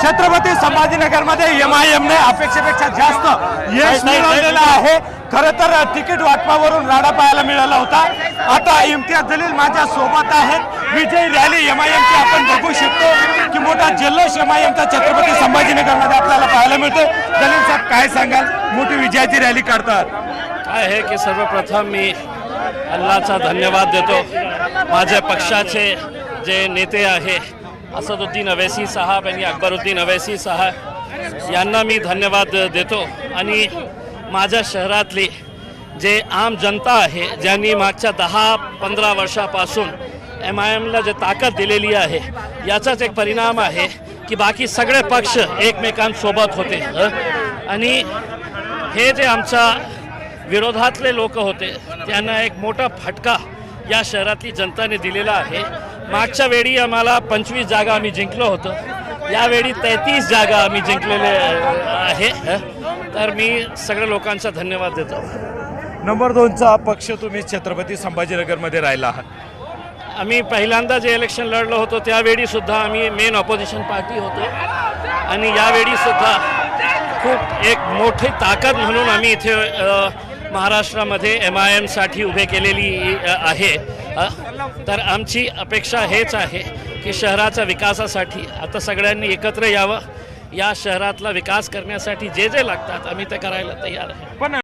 Chhatrapati संभाजीनगरमध्ये MIM ने अपेक्षेपेक्षा जास्त यश मिळवलेलं आहे। खरं तर तिकीट वाटपावरून राडा पाहायला मिळाला होता। आता इम्तियाज जलील माझ्या सोबत आहेत। विजयी रॅली MIM ची आपण बघू शकतो की मोठा जल्लोष MIM चा छत्रपती संभाजीनगरमध्ये आपल्याला पाहायला मिळतो। जलील साहेब काय सांगाल, मोठी विजयाची रॅली काढतात? काय आहे की सर्वप्रथम मी अल्लाहचा धन्यवाद देतो। माझ्या पक्षाचे जे नेते आहे असदुद्दीन अवैसी साहब आणि अकबरुद्दीन अवैसी साहब यांना मी धन्यवाद देतो। आणि माझ्या शहरातली जे आम जनता आहे ज्यांनी मागच्या 10-15 वर्षापासून MIMला जे ताकद दिलेली आहे याचाच एक परिणाम आहे की बाकी सगळे पक्ष एकमेकांसोबत होते। आणि हे जे आमच्या विरोधातले लोक होते त्यांना एक मोठा फटका या शहरातली जनताने दिलेला आहे। मागच्या वेळी आम्हाला 25 जागा आम्ही जिंकलो होतो, यावेळी 33 जागा आम्ही जिंकलेले आहे। तर मी सगळ्या लोकांचा धन्यवाद देतो। नंबर 2चा पक्ष तुम्ही छत्रपती संभाजीनगरमध्ये राहिला आहात। आम्ही पहिल्यांदा जे इलेक्शन लढलो होतो त्यावेळी सुद्धा आम्ही मेन ऑपोजिशन पार्टी होतो आणि यावेळी सुद्धा खूप एक मोठी ताकद म्हणून आम्ही इथे महाराष्ट्रामध्ये MIM साठी उभे केलेली आहे। तर आमची अपेक्षा हेच आहे की शहराच्या विकासासाठी आता सगळ्यांनी एकत्र यावं, या शहरातला विकास करण्यासाठी जे जे लागतात आम्ही ते करायला तयार आहे। पण